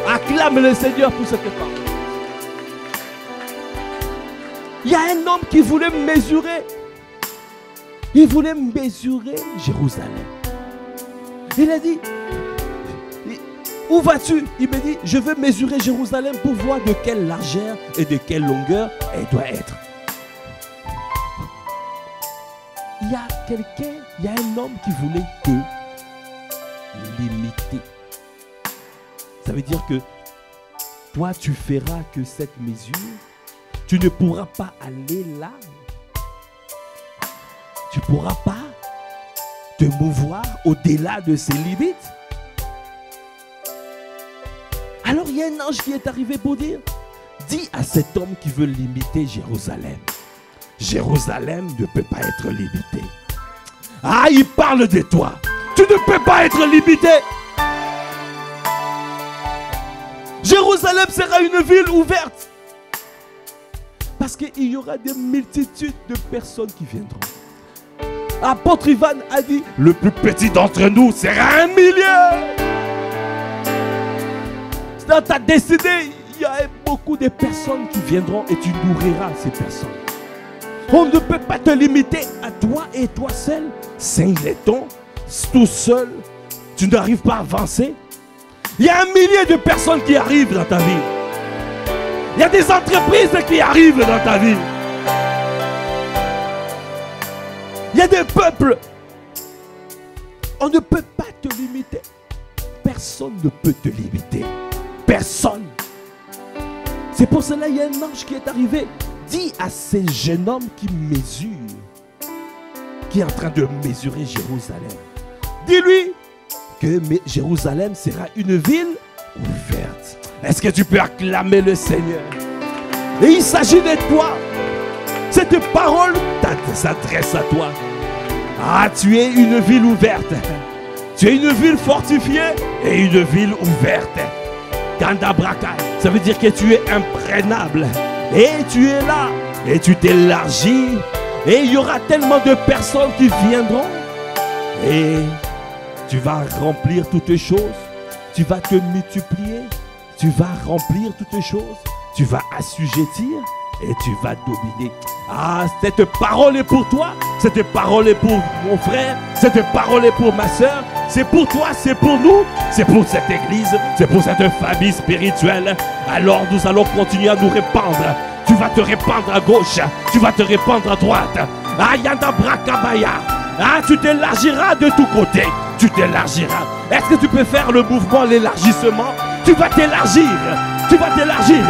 Acclame le Seigneur pour cette parole. Il y a un homme qui voulait mesurer. Il voulait mesurer Jérusalem. Il a dit, où vas-tu? Il me dit, je veux mesurer Jérusalem pour voir de quelle largeur et de quelle longueur elle doit être. Il y a quelqu'un, il y a un homme qui voulait te limiter. Ça veut dire que toi, tu feras que cette mesure, tu ne pourras pas aller là. Tu ne pourras pas te mouvoir au-delà de ces limites. Alors il y a un ange qui est arrivé pour dire, dis à cet homme qui veut limiter Jérusalem. Jérusalem ne peut pas être limité. Ah, il parle de toi. Tu ne peux pas être limité. Jérusalem sera une ville ouverte. Parce qu'il y aura des multitudes de personnes qui viendront. Apôtre Ivan a dit, le plus petit d'entre nous sera 1 million. Dans ta destinée, il y a beaucoup de personnes qui viendront et tu nourriras ces personnes. On ne peut pas te limiter à toi et toi seul. Singleton, tout seul, tu n'arrives pas à avancer. Il y a 1 millier de personnes qui arrivent dans ta vie. Il y a des entreprises qui arrivent dans ta vie. Il y a des peuples. On ne peut pas te limiter. Personne ne peut te limiter. Personne. C'est pour cela qu'il y a un ange qui est arrivé. Dis à ces jeunes hommes qui mesurent, qui est en train de mesurer Jérusalem. Dis-lui que Jérusalem sera une ville ouverte. Est-ce que tu peux acclamer le Seigneur? Et il s'agit de toi. Cette parole s'adresse à toi. Ah, tu es une ville ouverte. Tu es une ville fortifiée et une ville ouverte. Kandabraka, ça veut dire que tu es imprégnable. Et tu es là. Et tu t'élargis. Et il y aura tellement de personnes qui viendront. Et tu vas remplir toutes choses. Tu vas te multiplier. Tu vas remplir toutes choses. Tu vas assujettir. Et tu vas dominer. Ah, cette parole est pour toi. Cette parole est pour mon frère. Cette parole est pour ma soeur. C'est pour toi, c'est pour nous. C'est pour cette église. C'est pour cette famille spirituelle. Alors nous allons continuer à nous répandre. Tu vas te répandre à gauche. Tu vas te répandre à droite. Ah, Yanda Brakabaya. Ah, tu t'élargiras de tous côtés. Tu t'élargiras. Est-ce que tu peux faire le mouvement, l'élargissement? Tu vas t'élargir. Tu vas t'élargir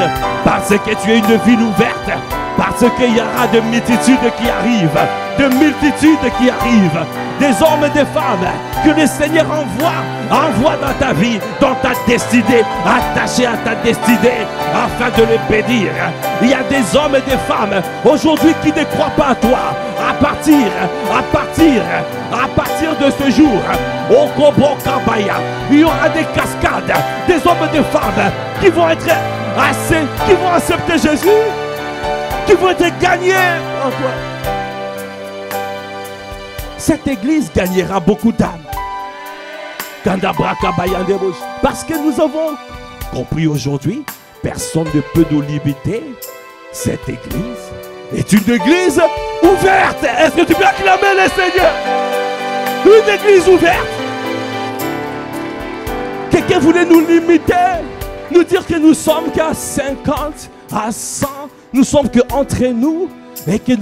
parce que tu es une ville ouverte, parce qu'il y aura de multitudes qui arrivent, de multitudes qui arrivent, des hommes et des femmes que le Seigneur envoie dans ta vie, dans ta destinée, attachés à ta destinée, afin de les bénir. Il y a des hommes et des femmes aujourd'hui qui ne croient pas à toi. À partir de ce jour, au Kobo Kabaya, il y aura des cascades, des hommes et des femmes qui vont être qui vont accepter Jésus, qui vont être gagnés en toi. Cette église gagnera beaucoup d'âmes. Parce que nous avons compris aujourd'hui, personne ne peut nous limiter. Cette église est une église ouverte. Est-ce que tu peux acclamer le Seigneur? Une église ouverte. Quelqu'un voulait nous limiter, nous dire que nous sommes qu'à 50, à 100, nous sommes qu'entre nous et que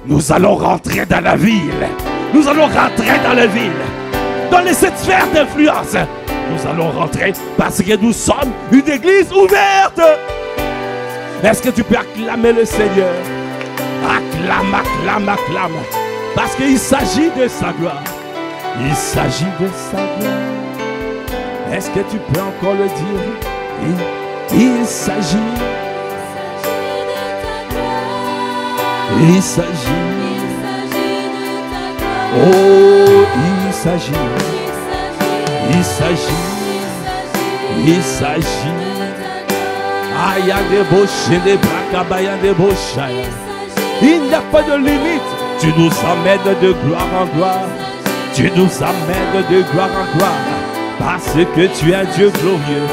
nous allons rentrer dans la ville. Nous allons rentrer dans la ville, dans les 7 sphères d'influence. Nous allons rentrer parce que nous sommes une église ouverte. Est-ce que tu peux acclamer le Seigneur? Acclame, acclame, acclame. Parce qu'il s'agit de sa gloire. Il s'agit de sa gloire. Est-ce que tu peux encore le dire? Il s'agit. Il s'agit. Oh, il s'agit. Il s'agit. Il s'agit. Aya de boche, de brakabaya de boche. Il n'y a pas de limite. Tu nous emmènes de gloire en gloire. Tu nous emmènes de gloire en gloire. Parce que tu es un Dieu glorieux.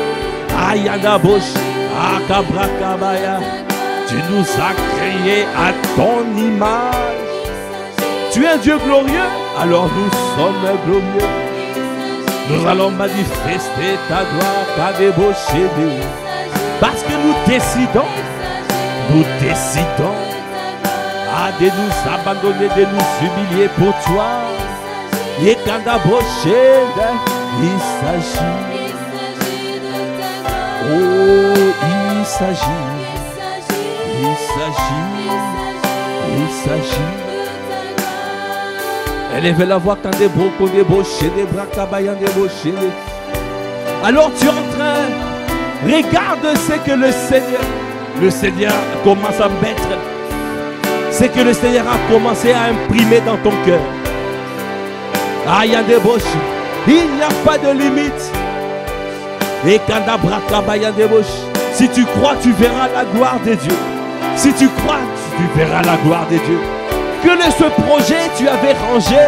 Aya de boche, akabrakabaya. Tu nous as créés à ton image. Tu es un Dieu glorieux, alors nous sommes glorieux. Nous allons manifester ta gloire, ta débauché. Parce que nous décidons de nous abandonner, de nous humilier pour toi. Et quand d'abauché, il s'agit. Oh, il s'agit. Il s'agit. Il s'agit. Élevez la voix quand des brocos débauchés, des bras cabaillants débauchés. Alors tu es en train, regarde ce que le Seigneur commence à mettre. C'est que le Seigneur a commencé à imprimer dans ton cœur. Ah, il y a des bouches. Il n'y a pas de limite. Et quand il des bouches, si tu crois, tu verras la gloire de Dieu. Si tu crois, tu verras la gloire de Dieu. Quel est ce projet que tu avais rangé?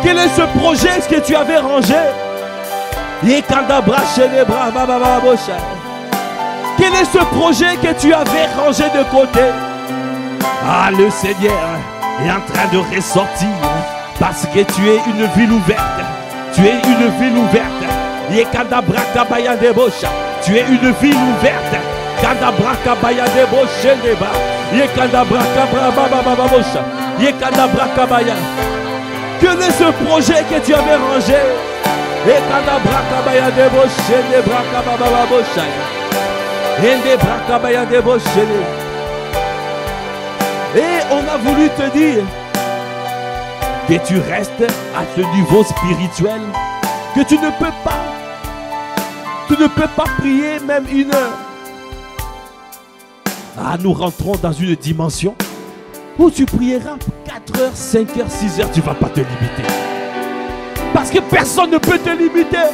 Quel est ce projet que tu avais rangé? Quel est ce projet que tu avais rangé de côté? Ah, le Seigneur est en train de ressortir parce que tu es une ville ouverte. Tu es une ville ouverte. Tu es une ville ouverte. Quel est ce projet que tu avais rangé? Et on a voulu te dire que tu restes à ce niveau spirituel, que tu ne peux pas prier même 1 heure. Ah, nous rentrons dans une dimension où tu prieras 4 heures, 5 heures, 6 heures, tu ne vas pas te limiter. Parce que personne ne peut te limiter.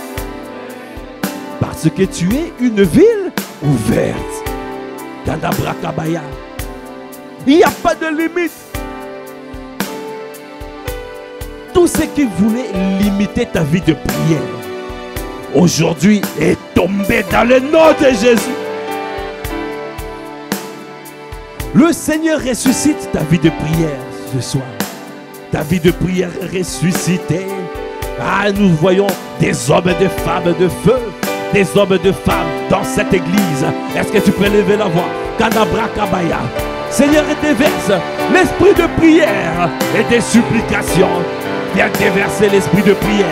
Parce que tu es une ville ouverte. Kadabrakabaya. Il n'y a pas de limite. Tout ce qui voulait limiter ta vie de prière, aujourd'hui est tombé dans le nom de Jésus. Le Seigneur ressuscite ta vie de prière ce soir. Ta vie de prière ressuscitée. Ah, nous voyons des hommes et des femmes de feu, des hommes et des femmes dans cette église. Est-ce que tu peux lever la voix? Kadabrakabaya. Seigneur, déverse l'esprit de prière et des supplications. Viens déverser l'esprit de prière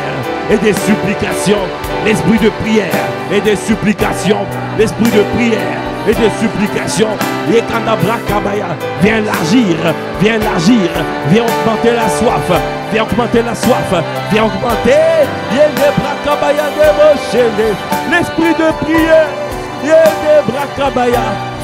et des supplications. L'esprit de prière et des supplications. L'esprit de prière et des supplications. Et Kadabrakabaya, viens élargir, viens élargir, viens augmenter la soif, viens augmenter la soif, viens augmenter l'esprit de prière.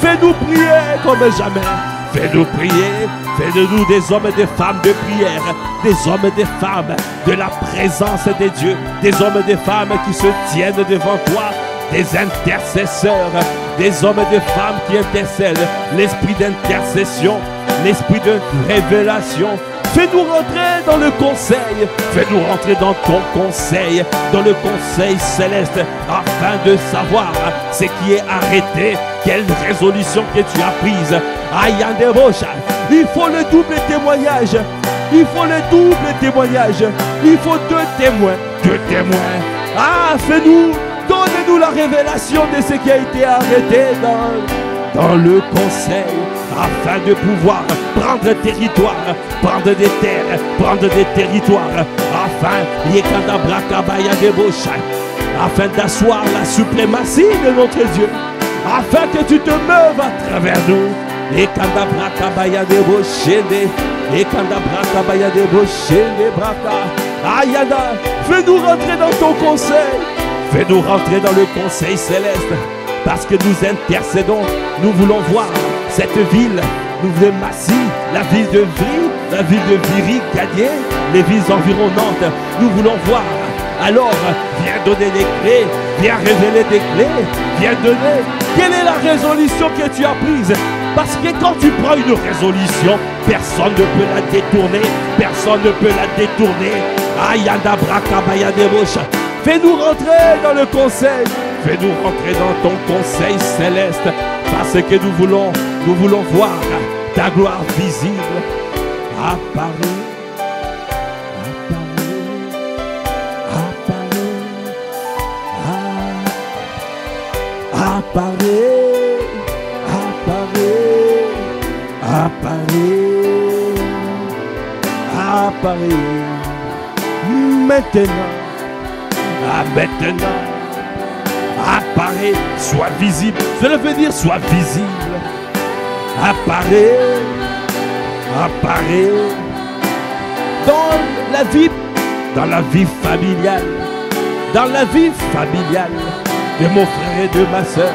Fais-nous prier comme jamais. Fais-nous prier. Fais de nous des hommes et des femmes de prière. Des hommes et des femmes de la présence de Dieu. Des hommes et des femmes qui se tiennent devant toi. Des intercesseurs. Des hommes et des femmes qui intercèdent. L'esprit d'intercession. L'esprit de révélation. Fais-nous rentrer dans le conseil. Fais-nous rentrer dans ton conseil. Dans le conseil céleste. Afin de savoir ce qui est arrêté. Quelle résolution que tu as prise. Il faut le double témoignage. Il faut le double témoignage. Il faut 2 témoins. 2 témoins. Ah, fais-nous. Donne-nous la révélation de ce qui a été arrêté dans le conseil. Afin de pouvoir prendre territoire, prendre des terres, prendre des territoires. Afin, afin d'asseoir la suprématie de notre Dieu, afin que tu te meuves à travers nous. Et kandabra kabaya de boshende, et kandabra kabaya de boshende braka. Ayada, fais-nous rentrer dans ton conseil, fais-nous rentrer dans le conseil céleste, parce que nous intercédons, nous voulons voir cette ville, nous voulons Massy, la ville de Vry, la ville de Viry gagner les villes environnantes. Nous voulons voir. Alors, viens donner les clés, viens révéler des clés, viens donner. Quelle est la résolution que tu as prise? Parce que quand tu prends une résolution, personne ne peut la détourner, personne ne peut la détourner. Ayanda brakabaya debosha. Fais-nous rentrer dans le conseil, fais-nous rentrer dans ton conseil céleste, parce que nous voulons voir ta gloire visible apparaître. Apparaît maintenant, maintenant, apparaît, sois visible. Cela veut dire sois visible. Apparaît dans la vie familiale, de mon frère et de ma soeur.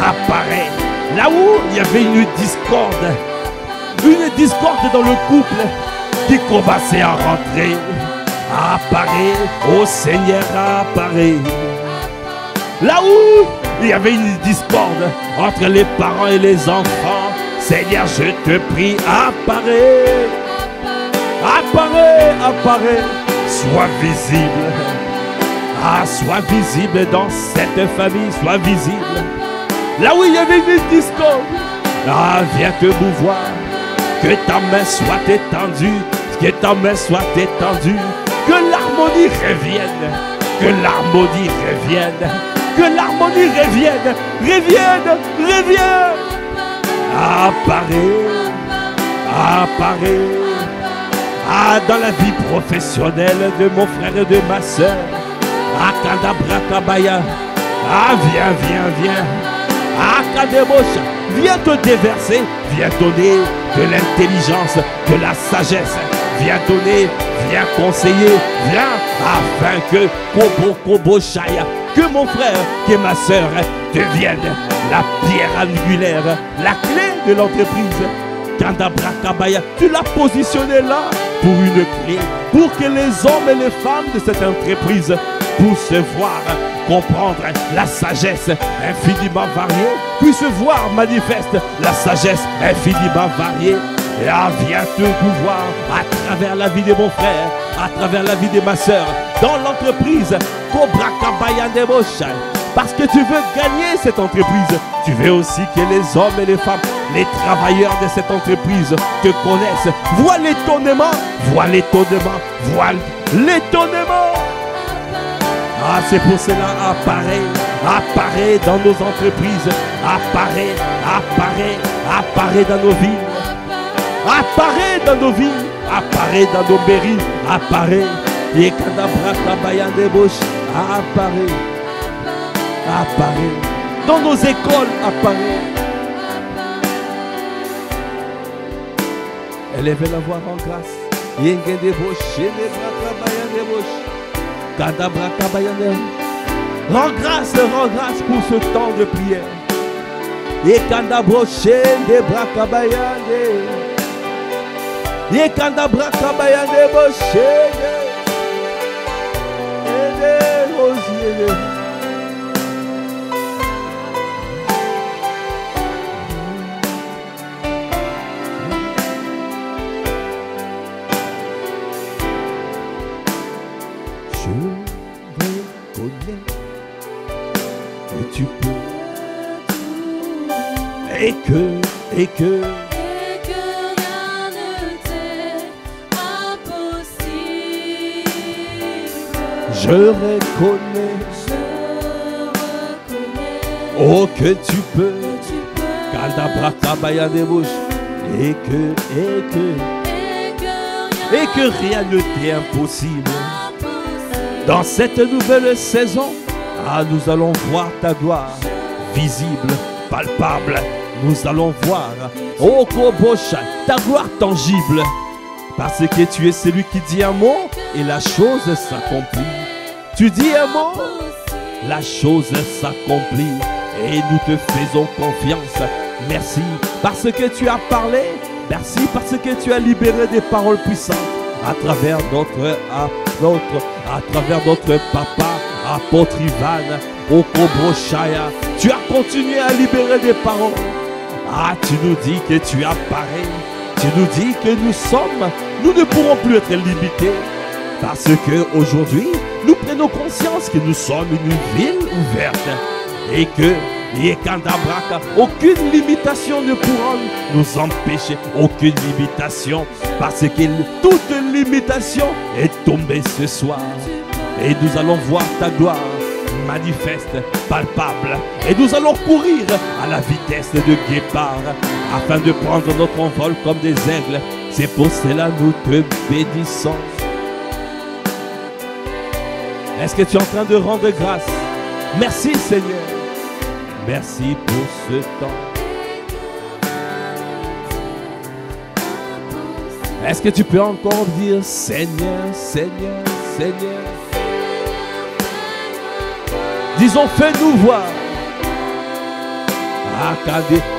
Apparaît là où il y avait une discorde dans le couple qui commençait à rentrer. Apparaît, ô Seigneur, apparaît. Là où il y avait une discorde entre les parents et les enfants, Seigneur, je te prie, apparaît. Apparaît, sois visible. Sois visible dans cette famille, sois visible. Là où il y avait une discorde, viens te mouvoir. Que ta main soit étendue, que ta main soit étendue, que l'harmonie revienne, que l'harmonie revienne, que l'harmonie revienne, revienne. Apparaît, dans la vie professionnelle de mon frère et de ma soeur. Akadabrakabaya, viens. Akadebosha, viens te déverser, viens donner de l'intelligence, de la sagesse, viens donner, viens conseiller, viens afin que que mon frère, que ma soeur devienne la pierre angulaire, la clé de l'entreprise. Kandabrakabaya, tu l'as positionné là pour une clé, pour que les hommes et les femmes de cette entreprise puissent voir, comprendre la sagesse infiniment variée, puissent voir manifeste la sagesse infiniment variée. Et viens te pouvoir à travers la vie de mon frère, à travers la vie de ma soeur, dans l'entreprise parce que tu veux gagner cette entreprise. Tu veux aussi que les hommes et les femmes, les travailleurs de cette entreprise te connaissent. Vois l'étonnement, c'est pour cela, apparaît dans nos entreprises, apparaît dans nos villes, apparaît dans nos villes, apparaît dans nos mairies, apparaît. Et apparaît dans nos écoles, apparaît. Élevez la voix en grâce. Rends grâce pour ce temps de prière. Et tu peux et que rien ne t'est impossible. Je reconnais oh que tu peux et que rien ne t'est impossible. Dans cette nouvelle saison, Ah, nous allons voir ta gloire, visible, palpable. Nous allons voir, oh Koboshai, ta gloire tangible. Parce que tu es celui qui dit un mot et la chose s'accomplit. Tu dis un mot, la chose s'accomplit. Et nous te faisons confiance. Merci parce que tu as parlé. Merci parce que tu as libéré des paroles puissantes à travers notre apôtre, à travers notre papa, apôtre Ivan, au Koboshaya. Tu as continué à libérer des paroles. Ah, tu nous dis que tu apparais. Tu nous dis que nous ne pourrons plus être limités. Parce que aujourd'hui, nous prenons conscience que nous sommes une ville ouverte. Et que aucune limitation ne pourra nous empêcher. Aucune limitation. Parce que toute limitation est tombée ce soir. Et nous allons voir ta gloire manifeste, palpable. Et nous allons courir à la vitesse de guépard afin de prendre notre envol comme des aigles. C'est pour cela que nous te bénissons. Est-ce que tu es en train de rendre grâce? Merci Seigneur. Merci pour ce temps. Est-ce que tu peux encore dire Seigneur, Seigneur, Seigneur? Disons, fais-nous voir.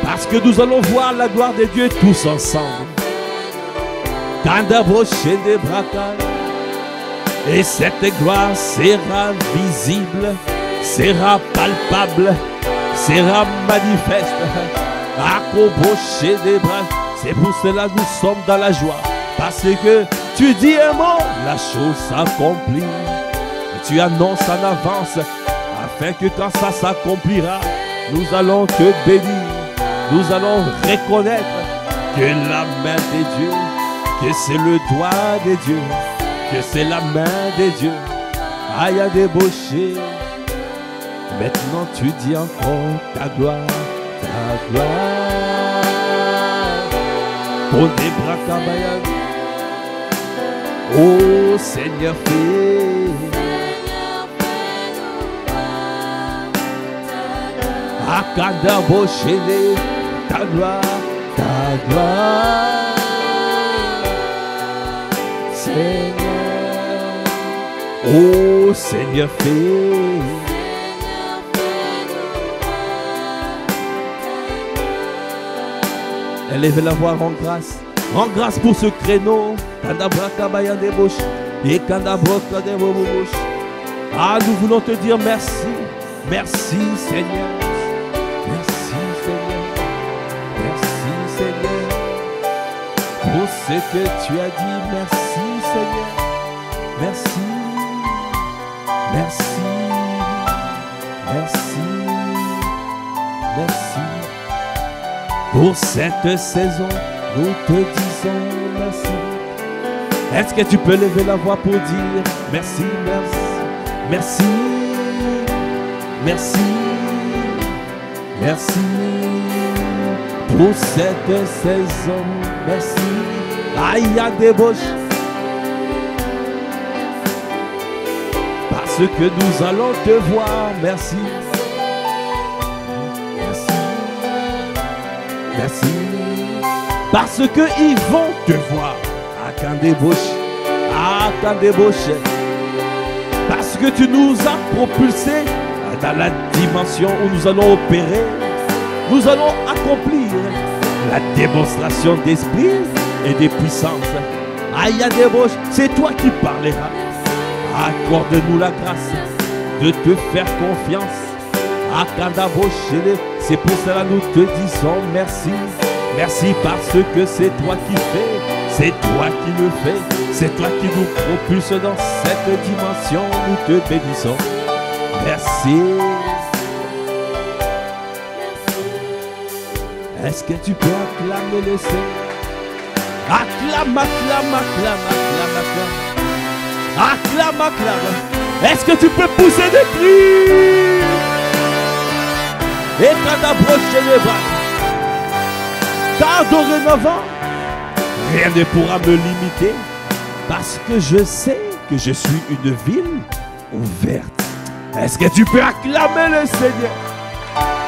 Parce que nous allons voir la gloire de Dieu tous ensemble. Et cette gloire sera visible, sera palpable, sera manifeste. C'est pour cela que nous sommes dans la joie. Parce que tu dis un mot, la chose s'accomplit. Et tu annonces en avance, afin que quand ça s'accomplira, nous allons te bénir. Nous allons reconnaître que la main de Dieu, que c'est le doigt de Dieu, que c'est la main de Dieu. Aïe à débaucher. Maintenant tu dis encore ta gloire, ta gloire. Pour des bras cabayan. Oh Seigneur, fais. Akanda bochele, ta gloire, Seigneur. Oh Seigneur, fais. Élevez la voix, rends grâce. Rends grâce pour ce créneau. Kandabrakabayan des bouches. Et Kandabraka des bouches. Ah, nous voulons te dire merci. Merci Seigneur. Merci Seigneur. Merci Seigneur. Pour ce que tu as dit. Merci Seigneur. Merci. Merci. Merci. Merci. Pour cette saison, nous te disons merci. Est-ce que tu peux lever la voix pour dire merci, merci, merci, merci, merci. Pour cette saison, merci. Aïe à débauche. Parce que nous allons te voir, merci. Merci. Parce qu'ils vont te voir à Kandébauche. Parce que tu nous as propulsés dans la dimension où nous allons opérer. Nous allons accomplir la démonstration d'esprit et de puissance. Aïe à débauche, c'est toi qui parleras. Accorde-nous la grâce de te faire confiance. C'est pour cela que nous te disons merci. Merci parce que c'est toi qui fais. C'est toi qui le fais. C'est toi qui nous propulse dans cette dimension. Nous te bénissons. Merci. Est-ce que tu peux acclamer le Seigneur? Acclame, acclame, acclame, acclame, acclame. Acclame, acclame. Est-ce que tu peux pousser des cris? Et quand t'approches les bras, car dorénavant, rien ne pourra me limiter, parce que je sais que je suis une ville ouverte. Est-ce que tu peux acclamer le Seigneur?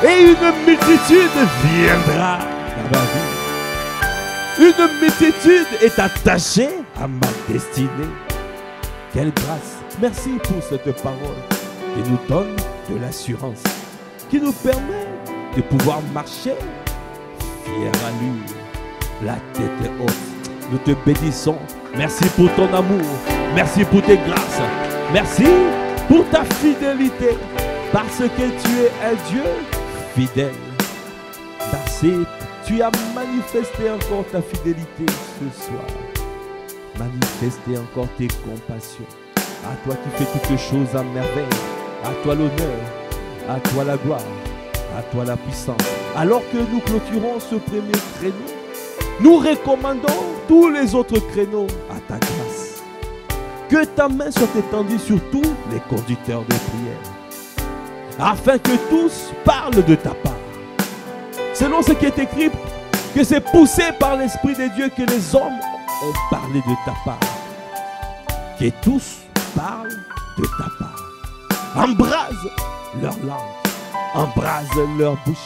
Et une multitude viendra dans ma vie. Une multitude est attachée à ma destinée. Quelle grâce! Merci pour cette parole qui nous donne de l'assurance, qui nous permet de pouvoir marcher fier à lui, la tête haute. Nous te bénissons. Merci pour ton amour. Merci pour tes grâces. Merci pour ta fidélité. Parce que tu es un Dieu fidèle. Parce que tu as manifesté encore ta fidélité ce soir. Manifester encore tes compassions. À toi qui fais toutes choses à merveille. À toi l'honneur. À toi la gloire. À toi la puissance. Alors que nous clôturons ce premier créneau, nous recommandons tous les autres créneaux à ta grâce. Que ta main soit étendue sur tous les conducteurs de prière, afin que tous parlent de ta part. Selon ce qui est écrit, que c'est poussé par l'Esprit de Dieu que les hommes ont parlé de ta part. Que tous parlent de ta part. Embrase leur langue, embrase leur bouche,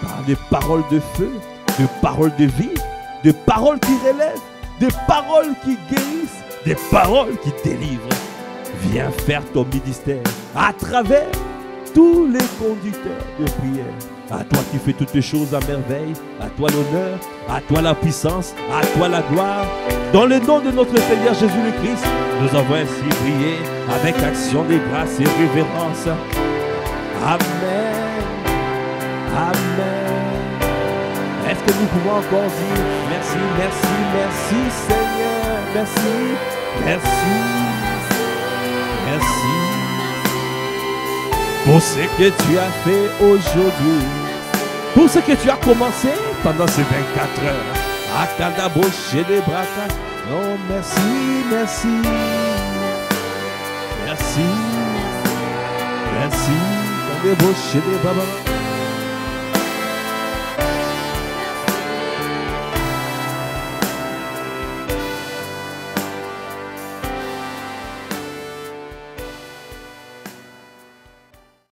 par des paroles de feu, de paroles de vie, de paroles qui relèvent, de paroles qui guérissent, des paroles qui délivrent. Viens faire ton ministère à travers tous les conducteurs de prière. À toi qui fais toutes choses à merveille, à toi l'honneur, à toi la puissance, à toi la gloire. Dans le nom de notre Seigneur Jésus-le-Christ, nous avons ainsi prié avec action de grâce et révérence. Amen. Amen. Est-ce que nous pouvons encore dire merci, merci, merci Seigneur, merci, merci, merci pour ce que tu as fait aujourd'hui, pour ce que tu as commencé pendant ces 24 heures. Akanda Boché des Braka. Non, merci, merci, merci, merci, Akanda Boché des Baba.